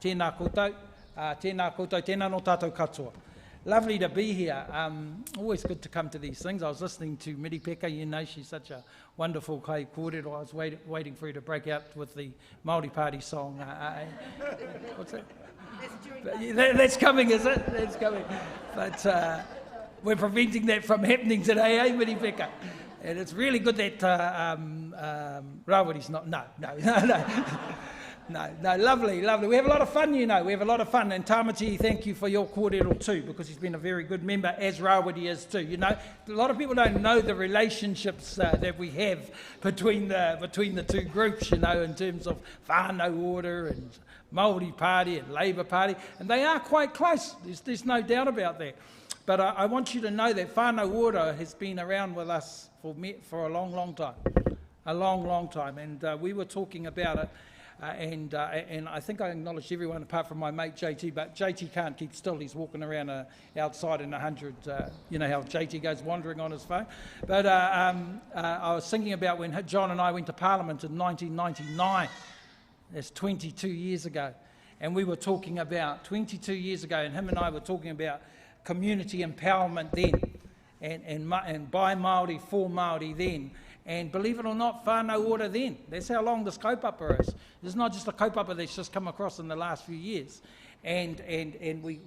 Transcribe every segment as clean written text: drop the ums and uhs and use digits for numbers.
Tēnā koutou, tēnā no tātou katoa. Lovely to be here. Always good to come to these things. I was listening to Miri Peka, you know, she's such a wonderful kai kōrero. I was waiting for her to break out with the Māori Party song. What's that? That's coming, is it? That's coming. But we're preventing that from happening today, eh, Miri Peka? And it's really good that Rawiri's not... No. No, lovely. We have a lot of fun, you know. We have a lot of fun. And Tamati, thank you for your kōrero too, because he's been a very good member, as Rawiri is too. You know, a lot of people don't know the relationships that we have between the two groups, you know, in terms of Whānau Order and Māori Party and Labour Party. And they are quite close. There's no doubt about that. But I want you to know that Whānau Order has been around with us for a long time. A long time. And we were talking about it. And I think I acknowledged everyone apart from my mate JT, but JT can't keep still. He's walking around outside in 100, you know how JT goes wandering on his phone. But I was thinking about when John and I went to Parliament in 1999. That's 22 years ago. And we were talking about, 22 years ago, and him and I were talking about community empowerment then, and by Māori, for Māori then. And believe it or not, whānau order then. That's how long this kaupapa is. It's not just a kaupapa that's just come across in the last few years. And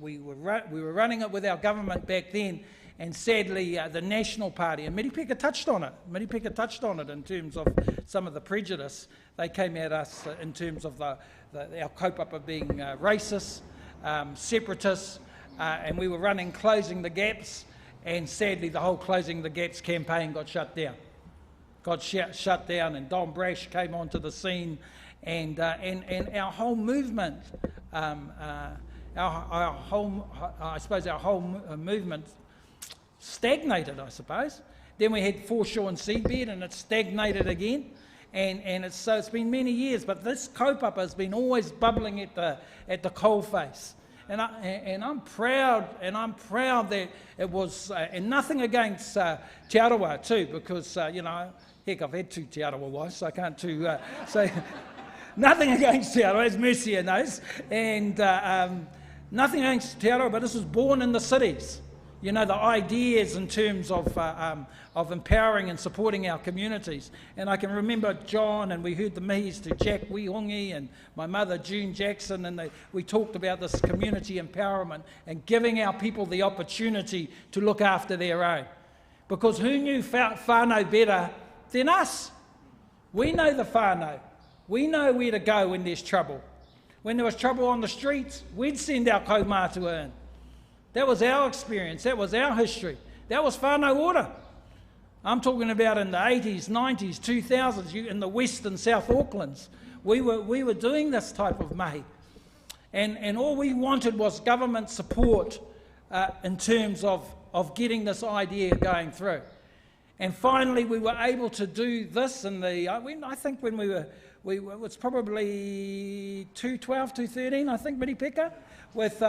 we were running it with our government back then, and sadly the National Party, and Miri Peka touched on it in terms of some of the prejudice. They came at us in terms of our kaupapa being racist, separatist, and we were running Closing the Gaps, and sadly the whole Closing the Gaps campaign got shut down. Shut down, and Don Brash came onto the scene, and our whole movement, our whole movement stagnated, I suppose. Then we had foreshore and seabed, and it stagnated again, and it's been many years. But this kaupapa has been always bubbling at the coalface. And I'm proud that it was, and nothing against Te Arawa too, because you know, heck, I've had 2 Te Arawa wives, so I can't say nothing against Te Arawa, as Mercia knows, and nothing against Te Arawa, but this was born in the cities. You know, the ideas in terms of empowering and supporting our communities. And I can remember John, and we heard the mihis to Jack Wihongi and my mother June Jackson, and we talked about this community empowerment and giving our people the opportunity to look after their own. Because who knew whānau better than us? We know the whānau. We know where to go when there's trouble. When there was trouble on the streets, we'd send our kaumātua in. That was our experience, that was our history, that was whānau order. I'm talking about in the 80s, 90s, 2000s, in the West and South Aucklands. We were doing this type of mahi. And all we wanted was government support in terms of getting this idea going through. And finally we were able to do this in the, I think when it was probably 2012, 2013, I think, Miri Peka, with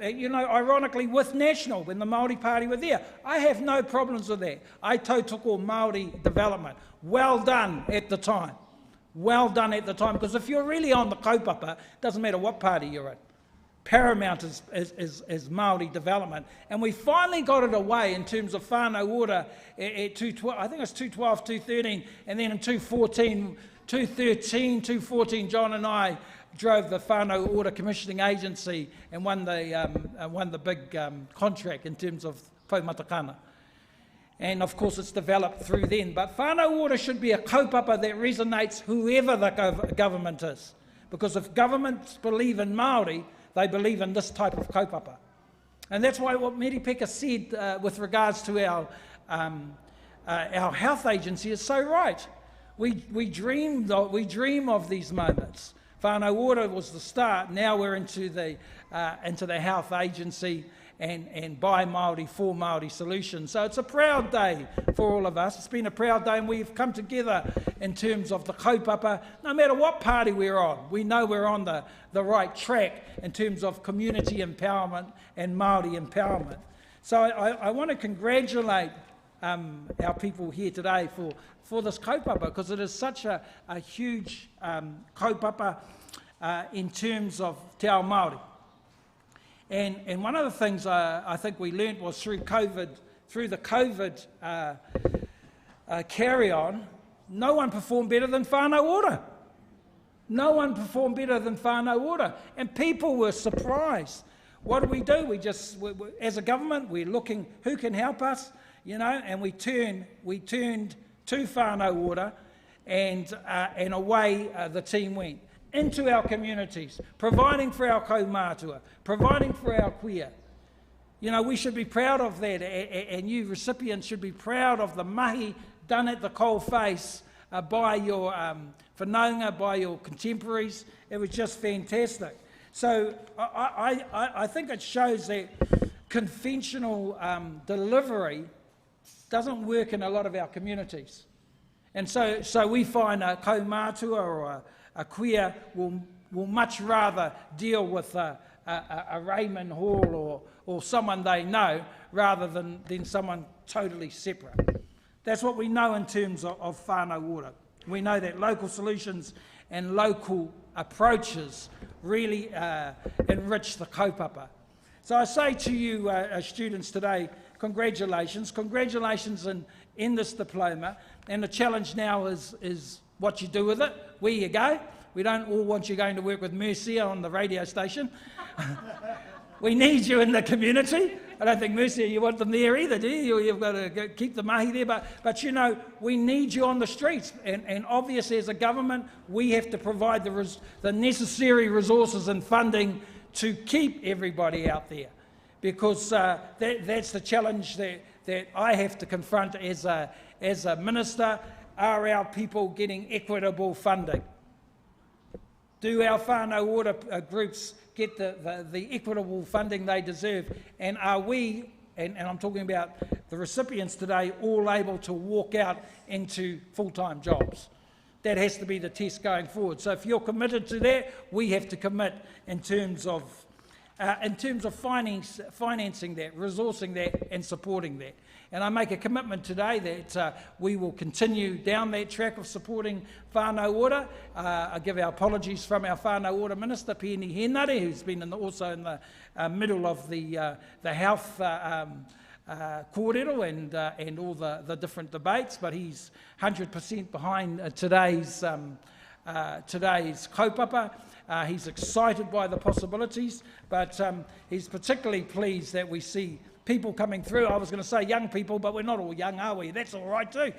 you know, ironically with National, when the Māori Party were there. I have no problems with that. I tautoko Māori development. Well done at the time. Well done at the time, because if you're really on the kaupapa, doesn't matter what party you're in. Paramount is Māori development. And we finally got it away in terms of whānau order at 2012, I think it was 2012, 2013, and then in 2014, 2014, John and I drove the Whānau Order Commissioning Agency and won the big contract in terms of Paumatakana. And of course it's developed through then. But Whānau Order should be a kaupapa that resonates whoever the government is. Because if governments believe in Māori, they believe in this type of kaupapa. And that's why what Miri Peka said with regards to our health agency is so right. We dream of these moments. Whānau Order was the start. Now we're into the health agency and by Māori, for Māori solutions. So it's a proud day for all of us. It's been a proud day, and we've come together in terms of the kaupapa. No matter what party we're on, we know we're on the right track in terms of community empowerment and Māori empowerment. So I want to congratulate our people here today for this kaupapa, because it is such a huge kaupapa in terms of te ao Māori. And one of the things I think we learnt was through the COVID carry-on, no one performed better than Whānau Ora. No one performed better than Whānau Ora. And people were surprised. What do? We as a government, we're looking who can help us, and we turned to Whānau Ora, and away the team went into our communities, providing for our kaumātua, providing for our queer. We should be proud of that, and you recipients should be proud of the mahi done at the coal face by your whanaunga, by your contemporaries. It was just fantastic. So I think it shows that conventional delivery doesn't work in a lot of our communities. And so we find a kaumātua or a queer will much rather deal with a Raymond Hall or someone they know rather than someone totally separate. That's what we know in terms of Whānau Ora. We know that local solutions and local approaches really enrich the kaupapa. So I say to you, students today, congratulations in this diploma, and the challenge now is what you do with it, where you go. We don't all want you going to work with Mercia on the radio station. We need you in the community. I don't think Mercia, you want them there either, do you? You've got to keep the mahi there, but we need you on the streets, and obviously as a government we have to provide the necessary resources and funding to keep everybody out there, because that's the challenge that I have to confront as a minister. Are our people getting equitable funding? Do our Whānau Ora groups get the equitable funding they deserve? And are we, and I'm talking about the recipients today, all able to walk out into full-time jobs? That has to be the test going forward. So if you're committed to that, we have to commit in terms of financing that, resourcing that and supporting that. And I make a commitment today that we will continue down that track of supporting Whānau Ora. I give our apologies from our Whānau Ora Minister, Peeni Henare, who's been also in the middle of the health kōrero and all the different debates, but he's 100% behind today's kaupapa. He's excited by the possibilities, but he's particularly pleased that we see people coming through. I was going to say young people, but we're not all young, are we? That's all right too.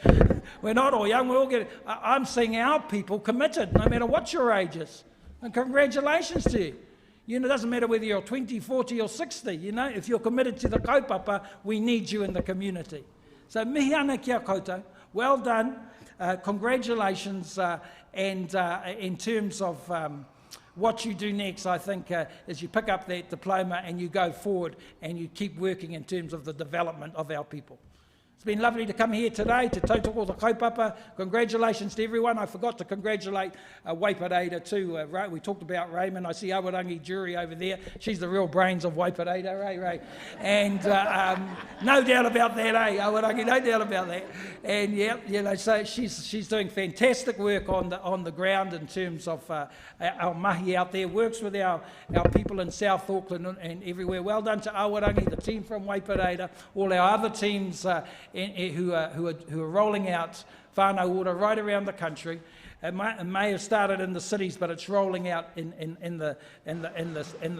We're not all young. I'm seeing our people committed, no matter what your age is. And congratulations to you. It doesn't matter whether you're 20, 40 or 60. If you're committed to the kaupapa, we need you in the community. So mihi ana kia koutou. Well done. Congratulations. And in terms of what you do next, I think, is you pick up that diploma and you go forward and you keep working in terms of the development of our people. It's been lovely to come here today to tautoko the kaupapa. Congratulations to everyone. I forgot to congratulate Waipareira too. We talked about Raymond. I see Awarangi Jury over there. She's the real brains of Waipareira, Ray. And no doubt about that, Awarangi, no doubt about that. And so she's doing fantastic work on the ground in terms of our mahi out there. Works with our people in South Auckland and everywhere. Well done to Awarangi, the team from Waipareira, all our other teams who are rolling out Whānau Ora right around the country. It may have started in the cities, but it's rolling out in the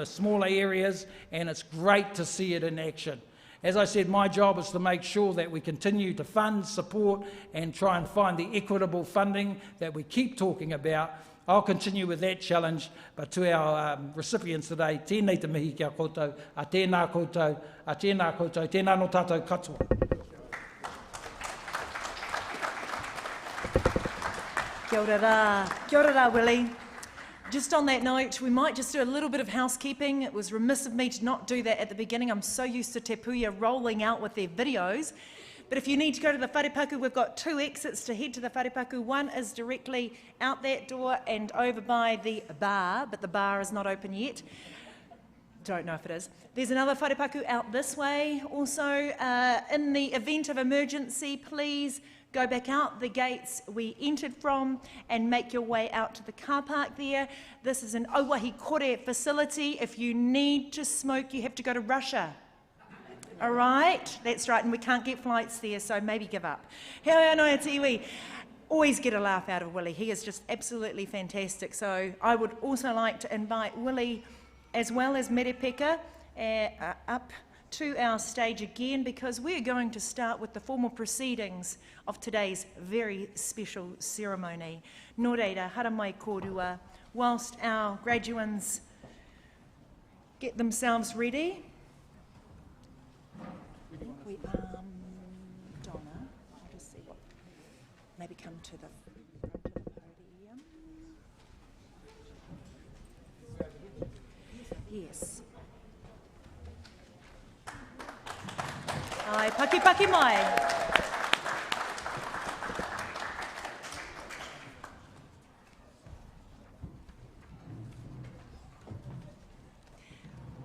smaller areas, and it's great to see it in action. As I said, my job is to make sure that we continue to fund, support, and try and find the equitable funding that we keep talking about. I'll continue with that challenge, but to our recipients today, tēnei te mihi kia koutou, a tēnā koutou, tēnā no tātou katoa. Kia ora rā, Willie. Just on that note, we might just do a little bit of housekeeping. It was remiss of me to not do that at the beginning. I'm so used to Te Puia rolling out with their videos. But if you need to go to the wharepaku, we've got 2 exits to head to the wharepaku. One is directly out that door and over by the bar, but the bar is not open yet. don't know if it is. There's another wharepaku out this way also. In the event of emergency, please go back out the gates we entered from and make your way out to the car park there. This is an Auahi Kore facility. If you need to smoke, you have to go to Russia. All right? That's right, and we can't get flights there, so maybe give up. He anō te iwi. Always get a laugh out of Willie. He is just absolutely fantastic. So I would also like to invite Willie as well as Merepeka up to our stage again, because we're going to start with the formal proceedings of today's very special ceremony. Nō reira, hara mai kōrua, whilst our graduands get themselves ready. I think we, Donna, I'll just see, maybe come to the front of the podium. Yes. Ai, paki paki mai.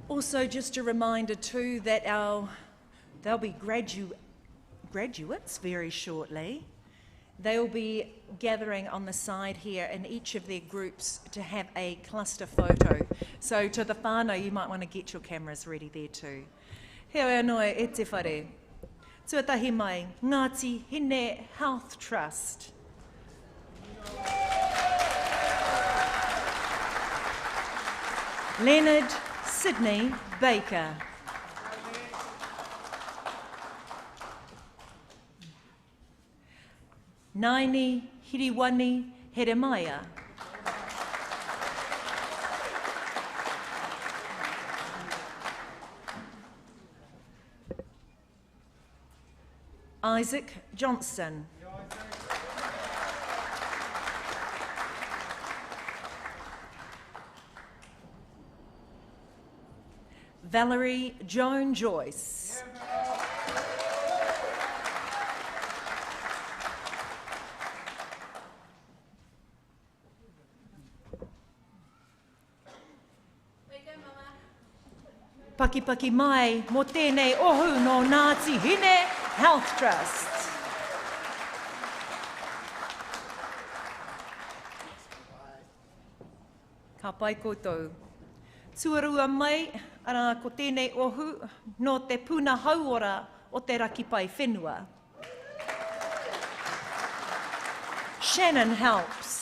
Also, just a reminder too that there'll be graduates very shortly. They'll be gathering on the side here in each of their groups to have a cluster photo. So to the whānau, you might want to get your cameras ready there too. Heo anō e te whare. Tuatahi mai, Ngāti Hine Health Trust. Leonard Sydney Baker. Naini Hiriwani Heremaya. Isaac Johnston. Valerie Joan Joyce. Paki paki mai, mo tēnei ohu no Ngāti Hine Health Trust. Ka pai koutou. Tuarua mai, ara ko tēnei ohu no te puna hauora o te raki pai whenua. Shannon helps.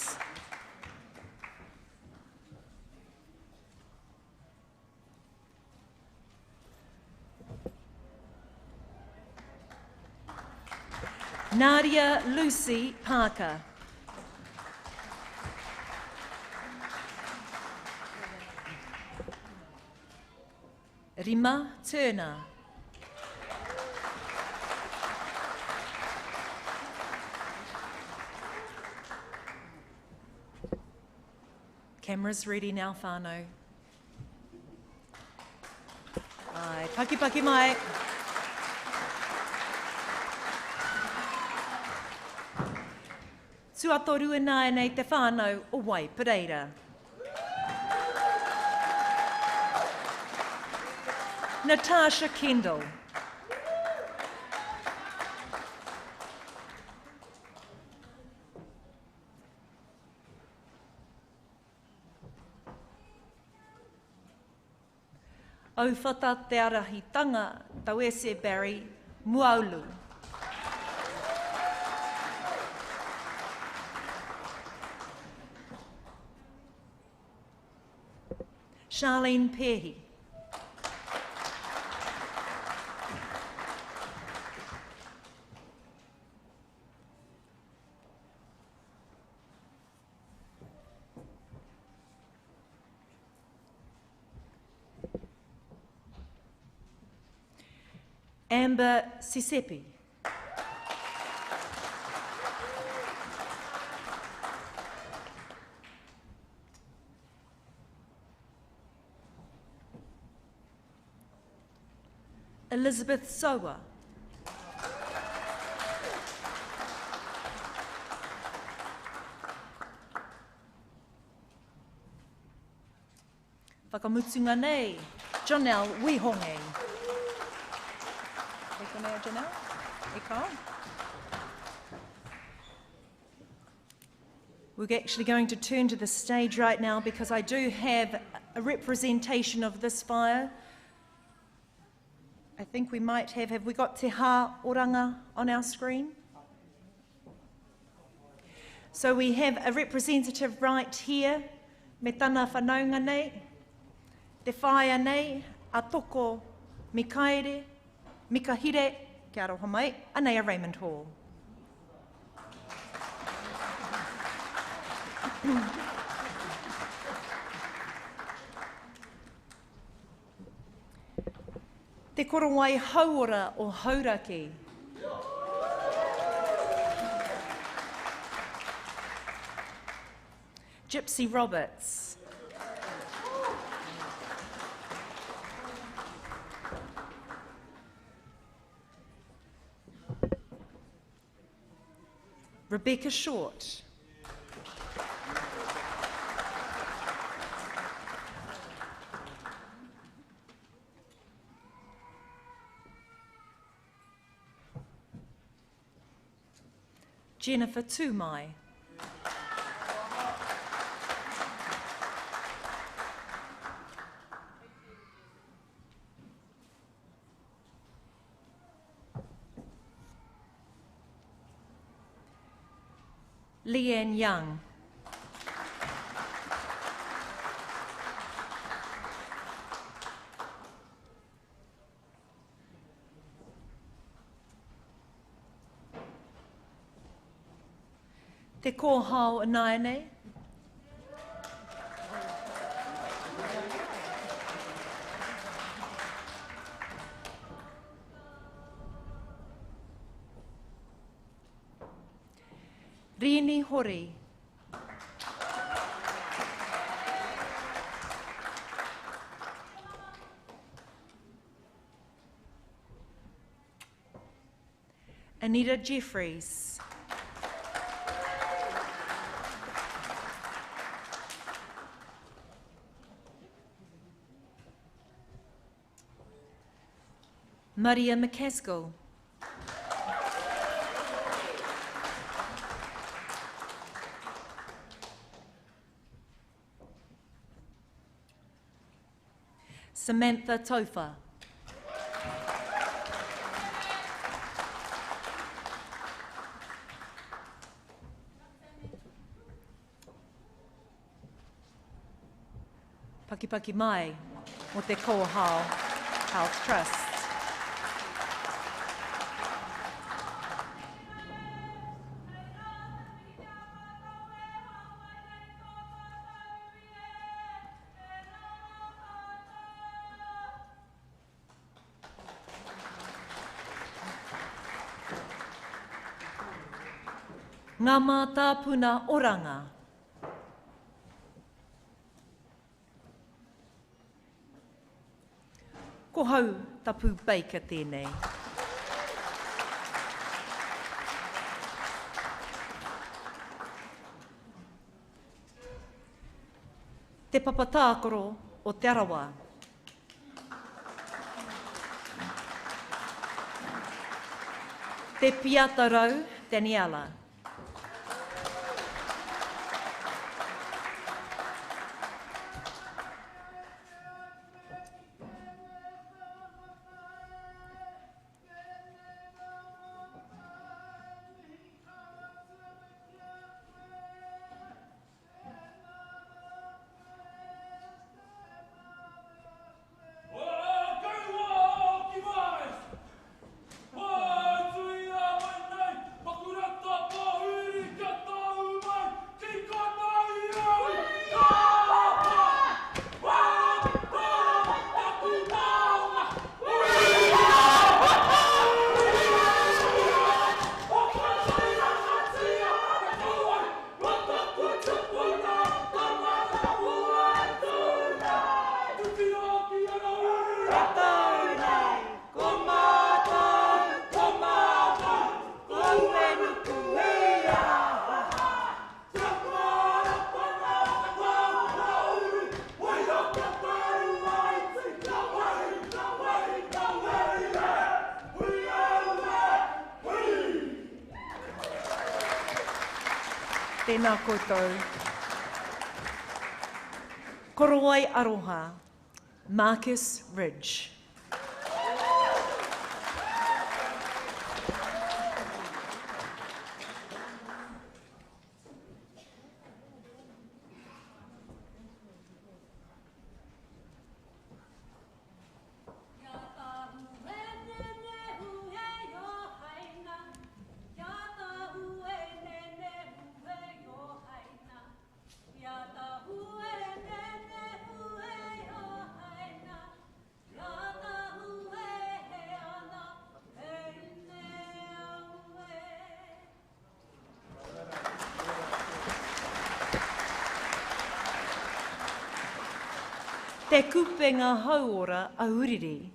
Nadia Lucy Parker. Rima Turner. Cameras ready now, whānau. Ai, paki paki mai. Tuatoru nai nei te whānau o Waipareira. Natasha Kendall. Au whata te arahitanga, Tawese Barry Muaulu. Charlene Pehi. Amber Sisepi. Elizabeth Sowa. Whakamutunga nei, Janelle Wihongi. Janelle? We're actually going to turn to the stage right now because I do have a representation of this fire. I think we might have we got Te Hā Oranga on our screen? So we have a representative right here, me tana whanaunga nei, te whaia nei, a toko, mi kaere, mi kahire, kia aroha mai, anei a Raymond Hall. Te korowai hauora o Hauraki. Gypsy Roberts. Rebecca Short. Jennifer Tumai. Leanne Young. Te kōhao anaene. Rini Hori. Anita Jeffries. Maria McCaskill. Samantha Tofa. Pakipaki mai o te Kōhao Health Trust. Ngā mā tāpuna oranga. Ko hau tapu Baker tēnei. Te papatākoro o Te Arawa. Te piatarau Daniela. Tēnā koutou. Korowai aroha, Marcus Ridge. Te kupenga hauora auriri.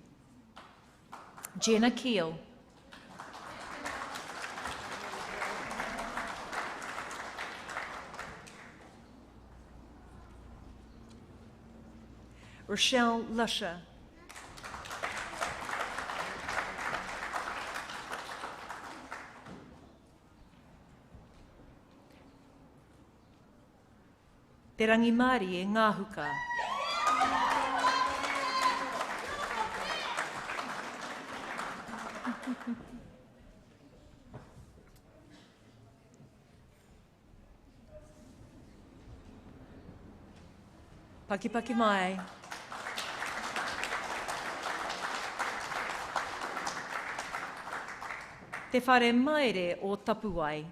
Jenna Keel. Rochelle Lusher. Te rangi Māori e ngā huka. Paki paki mai. Te whare maere o Tapuai.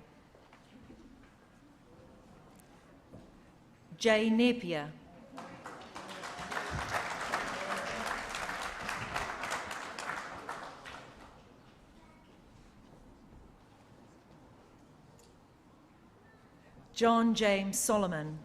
Jay Napier. John James Solomon.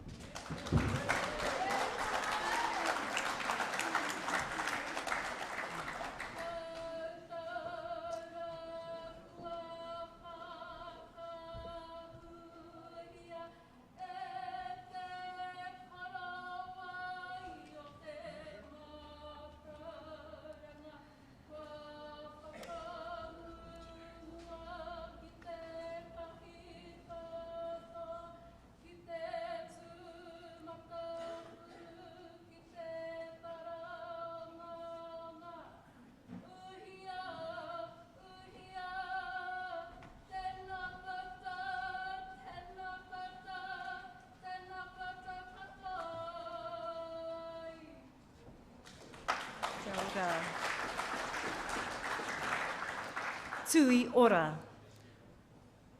Tui ora,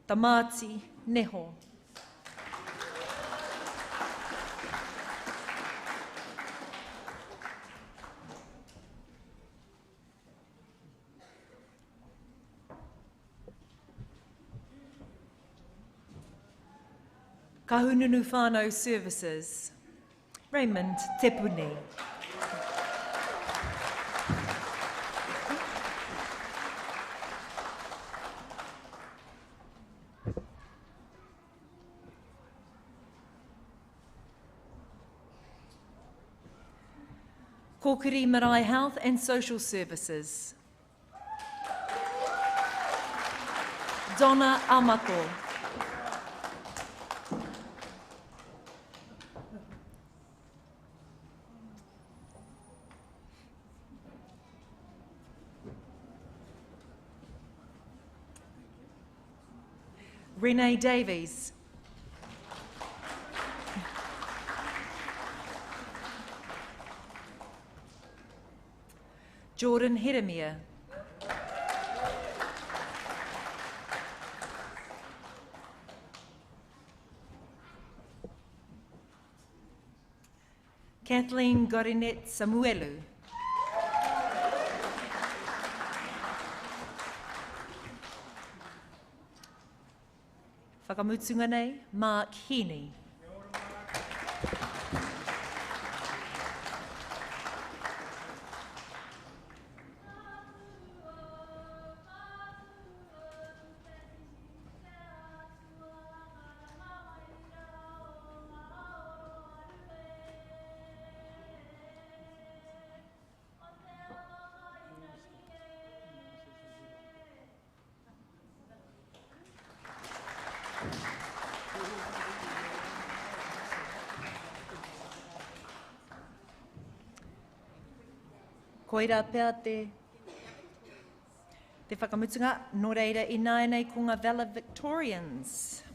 Tamati Neho. Kahununu Whānau Services, Raymond Tepuni. Kokiri Marae Health and Social Services. Donna Amako. Renee Davies. Jordan Hedemir. Kathleen Gorinet Samuelu. Whakamutunga nei, Mark Heaney. Koira pea te whakamutunga, nō reira I nāi ko ngā valedictorians.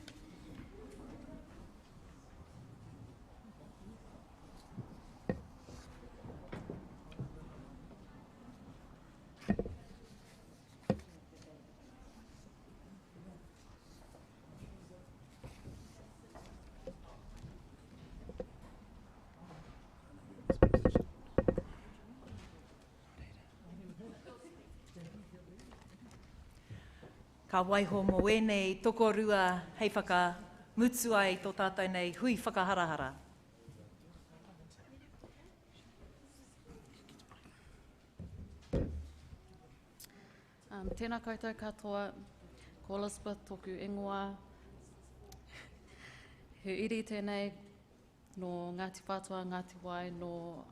Ka waiho mo wēnei tokorua hei whaka mutu ai tō tātou nei hui whakaharahara. Tēnā koutou katoa, ko Elizabeth tōku ingoa. He iri tēnei no Ngāti Whātua, Ngāti Wai, no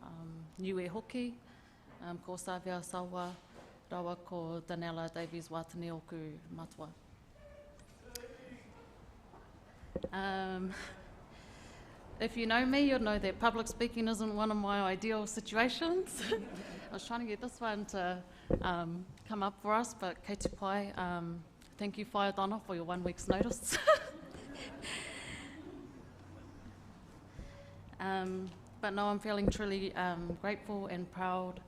Niue Hoki, ko Savia Sawa, rawa ko Daniela Davies Wātane oku matua. If you know me, you'll know that public speaking isn't one of my ideal situations. I was trying to get this one to come up for us, but kei te pai, thank you Whaiadana for your 1 week's notice. But no, I'm feeling truly grateful and proud,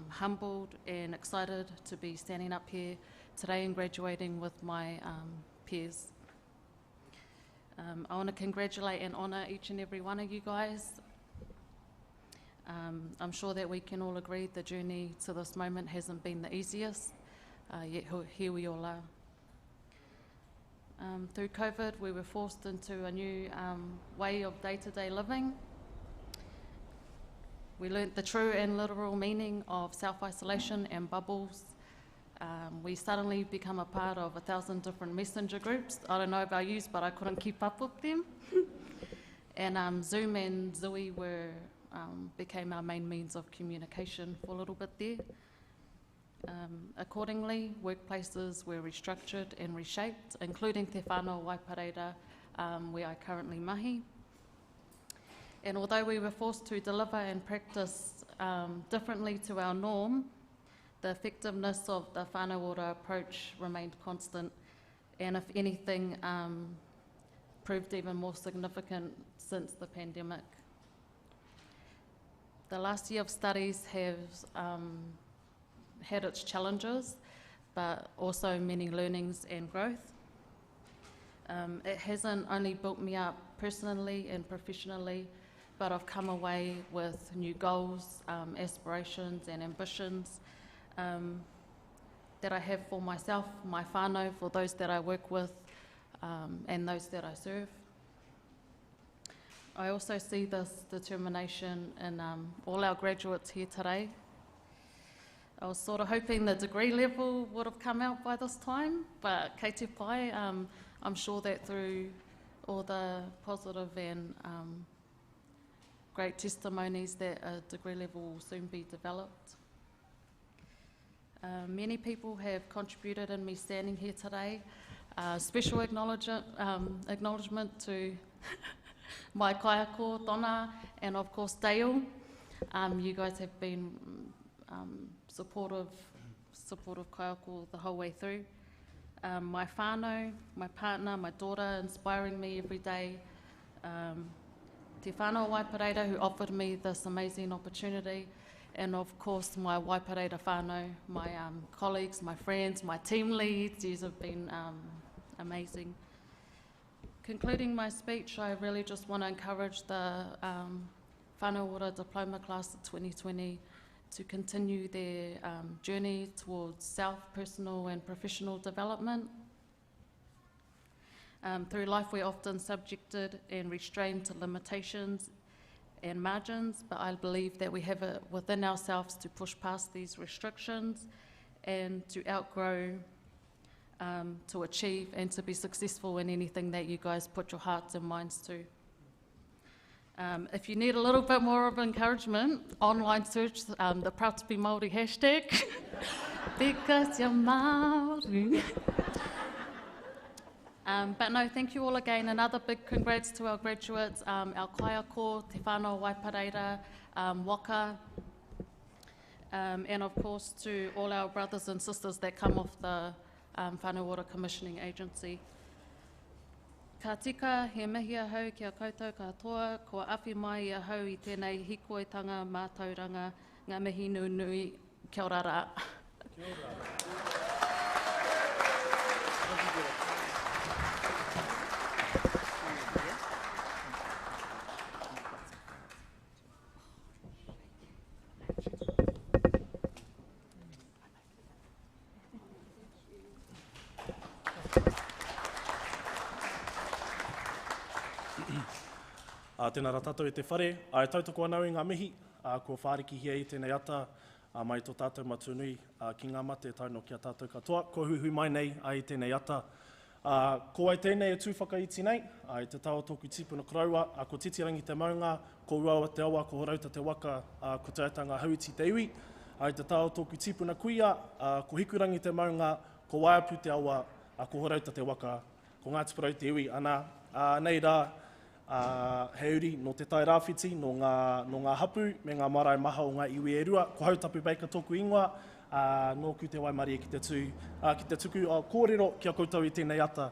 humbled and excited to be standing up here today and graduating with my peers. I want to congratulate and honour each and every one of you guys. I'm sure that we can all agree the journey to this moment hasn't been the easiest, yet here we all are. Through COVID, we were forced into a new way of day-to-day living. We learnt the true and literal meaning of self-isolation and bubbles. We suddenly become a part of 1,000 different messenger groups. I don't know about you, but I couldn't keep up with them. And Zoom and Zooey became our main means of communication for a little bit there. Accordingly, workplaces were restructured and reshaped, including Te Whānau Waipareira, where I currently mahi. And although we were forced to deliver and practice differently to our norm, the effectiveness of the whānau ora approach remained constant, and if anything, proved even more significant since the pandemic. The last year of studies has had its challenges, but also many learnings and growth. It hasn't only built me up personally and professionally, but I've come away with new goals, aspirations and ambitions that I have for myself, my whānau, for those that I work with, and those that I serve. I also see this determination in all our graduates here today. I was sort of hoping the degree level would have come out by this time, but kei te pai, I'm sure that through all the positive and great testimonies that a degree level will soon be developed. Many people have contributed in me standing here today. Special acknowledgement to my kaiako, Donna, and of course Dale. You guys have been supportive kaiako the whole way through. My whānau, my partner, my daughter, inspiring me every day. Te Whānau Waipareira, who offered me this amazing opportunity. And of course, my Waipareira whānau, my colleagues, my friends, my team leads, these have been amazing. Concluding my speech, I really just want to encourage the Whānau Ora Diploma Class of 2020 to continue their journey towards self-personal and professional development. Through life, we're often subjected and restrained to limitations and margins, but I believe that we have it within ourselves to push past these restrictions and to outgrow, to achieve and to be successful in anything that you guys put your hearts and minds to. If you need a little bit more of encouragement, online search the Proud to be Māori hashtag, because you're Māori. But no, thank you all again. Another big congrats to our graduates, our kaiako, Te Whānau Waipareira, Waka. and of course to all our brothers and sisters that come off the Whānau Ora Commissioning Agency. Ka tika, he mihi ahau ki a koutou katoa, ko awhi mai ahau I tēnei hikoitanga mātauranga, ngā mihi nui nui, kia ora rā. Kia ora. Tēnā rā tātou I te whare, ai tautoko anau I ngā mihi, kua whāriki hia I tēnei ata, mai tō tātou matunui, ki ngā mate tauno ki a tātou katoa, kua huhui mai nei ai tēnei ata. Ko ai tēnei e tūwhakaiti nei, ai te tau tōku tipuna koraua, ko titirangi te maunga, ko ua te awa, ko horauta te waka, ko te aitanga hauiti te iwi, ai te tau tōku tipuna kuia, ko hikurangi te maunga, ko waiapu te awa, ko horauta te waka, ko ngā tiparau te iwi. Ana, nei rā, he uri no te tai rāwhiti, no ngā hapu, me ngā marae maha o ngā iwi e rua, ko hautapu beika tōku ingoa, nō ku te waimarie ki te tuku kōrero ki a koutou I tēnei ata.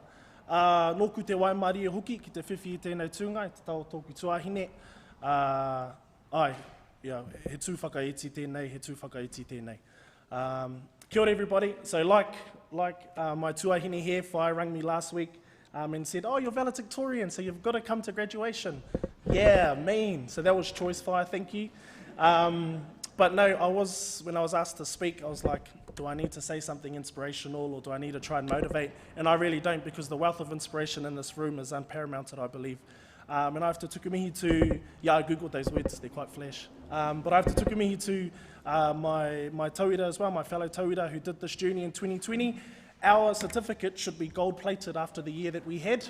Nō ku te waimarie hoki ki te whiwhi I tēnei tūngai, te tau tōku tuahine. He tūwhakaiti tēnei, he tūwhakaiti tēnei. Kia ora everybody. So like my tuahine here, Whai rang me last week, and said, oh, you're valedictorian, so you've got to come to graduation. Yeah, mean. So that was choice fire, thank you. But no, when I was asked to speak, I was like, do I need to say something inspirational or do I need to try and motivate? And I really don't, because the wealth of inspiration in this room is unparamounted, I believe. And I have to tukumihi to, I googled those words, they're quite flash. But I have to tukumihi to my tauira as well, my fellow tauira who did this journey in 2020. Our certificate should be gold-plated after the year that we had.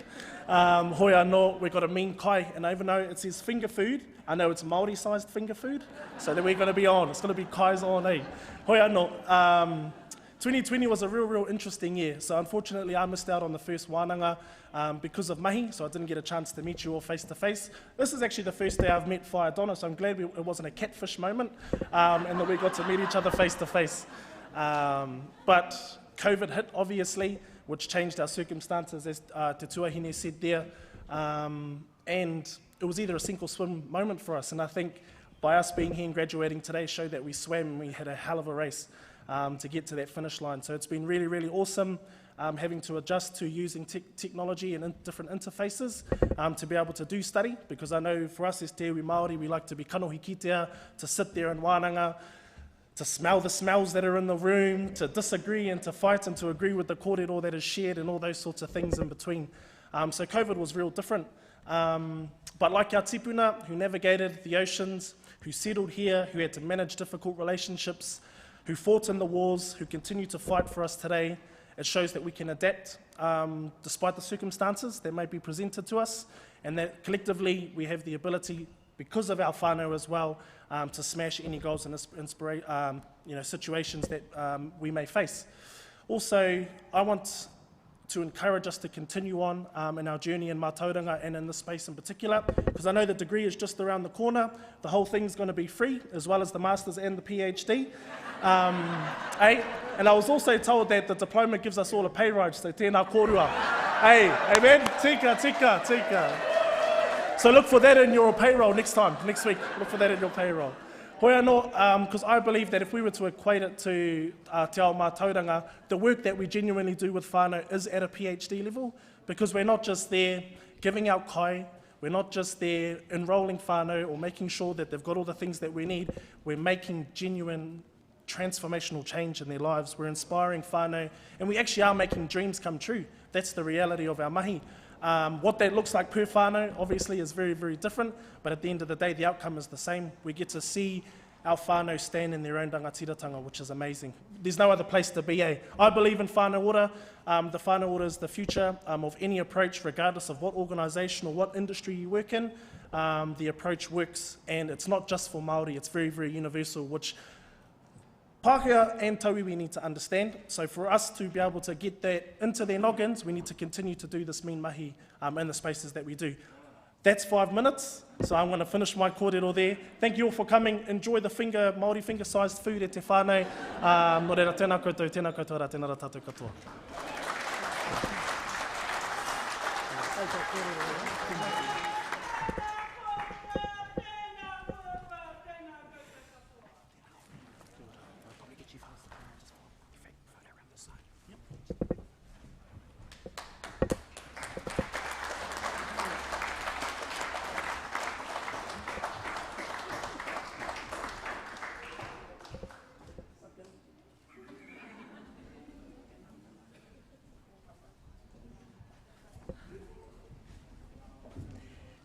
Hoi anō, we've got a mean kai, and even though it says finger food, I know it's Māori-sized finger food, so that we're going to be on. It's going to be kai's on, eh? Hoi anō. 2020 was a real interesting year, so unfortunately I missed out on the first wānanga because of mahi, so I didn't get a chance to meet you all face-to-face. This is actually the first day I've met Whai Donna, so I'm glad it wasn't a catfish moment, and that we got to meet each other face-to-face. But COVID hit, obviously, which changed our circumstances, as Te Tuahine said there, and it was either a sink or swim moment for us, and I think by us being here and graduating today showed that we swam and we had a hell of a race to get to that finish line. So it's been really awesome having to adjust to using technology and different interfaces to be able to do study, because I know for us as Te Iwi Māori, we like to be kanohi kitea, to sit there in wānanga, to smell the smells that are in the room, to disagree and to fight and to agree with the kōrero that is shared and all those sorts of things in between. So COVID was real different. But like our tipuna, who navigated the oceans, who settled here, who had to manage difficult relationships, who fought in the wars, who continue to fight for us today, it shows that we can adapt despite the circumstances that may be presented to us, and that collectively we have the ability, because of our whānau as well, to smash any goals and situations that we may face. Also, I want to encourage us to continue on in our journey in Mātauranga and in this space in particular, because I know the degree is just around the corner. The whole thing's going to be free, as well as the Masters and the PhD. And I was also told that the diploma gives us all a pay rise, so tēnā kōrua. Amen? Tika. So look for that in your payroll next week. Look for that in your payroll. Hoi anō, because I believe that if we were to equate it to te ao mātauranga, the work that we genuinely do with whānau is at a PhD level, because we're not just there giving out kai, we're not just there enrolling whānau or making sure that they've got all the things that we need, we're making genuine transformational change in their lives, we're inspiring whānau, and we actually are making dreams come true. That's the reality of our mahi. What that looks like per whānau obviously is very different, but at the end of the day the outcome is the same. We get to see our whānau stand in their own rangatiratanga, which is amazing. There's no other place to be. I believe in whānau ora. The whānau ora is the future of any approach, regardless of what organisation or what industry you work in. The approach works, and it's not just for Māori, it's very universal, which Pākehā and Tauiwi need to understand. So for us to be able to get that into their noggins, we need to continue to do this mean mahi in the spaces that we do. That's 5 minutes, so I'm going to finish my kōrero there. Thank you all for coming. Enjoy the Māori finger-sized food e te whānau. Nō reira, tēnā koutou rā, tēnā rā tātou katoa.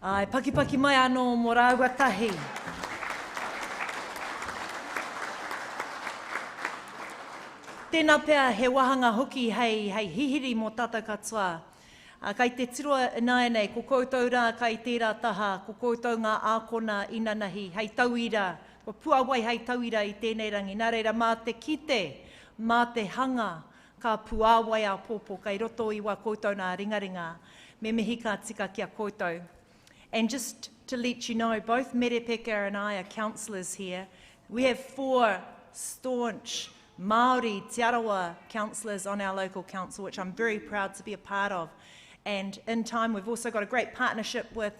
Ai, paki mai anō mō rāua tahi. Tēnā pēr he wahanga hoki hei hihiri mō tātou katoa. Kai te tiroa nei, ko koutou rā kai tērā taha, ko koutou ngā ākona inanahi, hei tauira, ko puawai hei tauira i tēnei rangi. Nā reira, mā te kite, mā te hanga, ka puawai a pōpō, kai roto i wā koutou nā ringaringa, me mihi ka tika kia koutou. And just to let you know, both Merepeka and I are councillors here. We have 4 staunch Māori Te Arawa councillors on our local council, which I'm very proud to be a part of. And in time, we've also got a great partnership with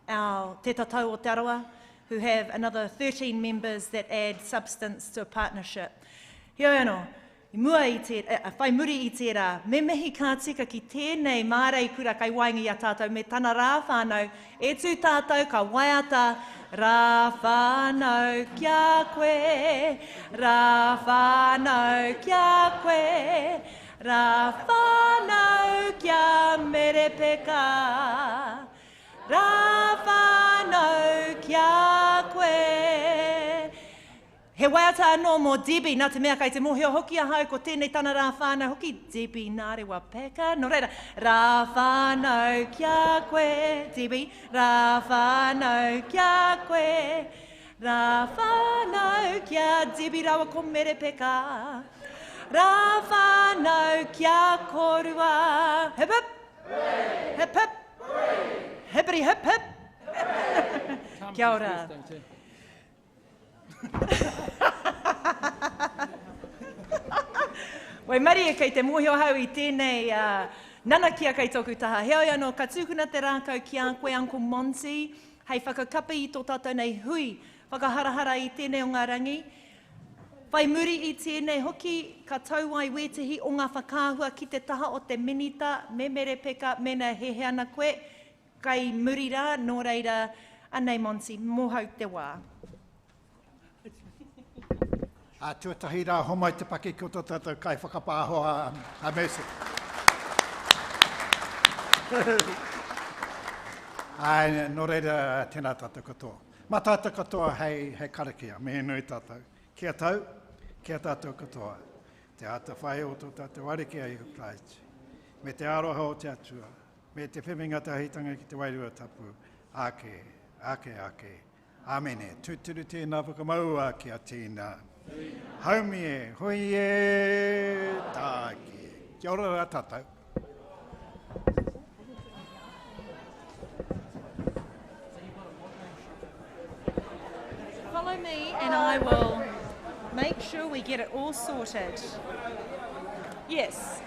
our Te Tatau o Te Arawa, who have another 13 members that add substance to a partnership. Heo anō, I mua i te, whai muri i te rā, me mihi ka tika ki tēnei mārei kura kai waingi a tātou, me tana rā whānau, e tū tātou ka waiata, rā whānau kia koe, rā whānau kia koe, rā whānau kia Merepeka, rā whānau kia koe. He waiata anō mō Debbie, nā te mea kai te mohio hoki a hau ko tēnei tana rā whānau hoki, Debbie nāre wā peka. Nō reira, rā whānau kia koe, Debbie, rā whānau kia koe, rā whānau kia Debbie rawa ko Merepeka, rā whānau kia korua. Hip hip, hip hip, hippity hip hip. Kia ora. Wai mari e kei te mohio hau i tēnei nana kia kei tōku taha. Heoi anō, ka tūkuna te rākau ki a koe Uncle Monty, hei whakakapa i tō tātou nei hui, whakaharahara i tēnei o ngā rangi. Whai muri i tēnei hoki, ka tauai wetehi o ngā whakāhua ki te taha o te minita, me Merepeka, mena he ana koe, kai muri rā, nō reira, anei Monty, mohau te wā. Tuatahi rā homai te paki ko tō tātou kai whakapāhoa a Mercy. Ai, nō reira tēnā tātou katoa. Mā tātou katoa hei karakia, me nui tātou. Kia tau, kia tātou katoa. Te ata whai o tō tātou arikia i Christ. Me te aroha o te atua. Me te whiwinga tahitanga ki te wairua tapu. Ake. Amene. Tūturu tēnā whakamaua kia tēnā. Haumi e, hui e, tāki. Kia ora rā tātou. Follow me and I will make sure we get it all sorted. Yes.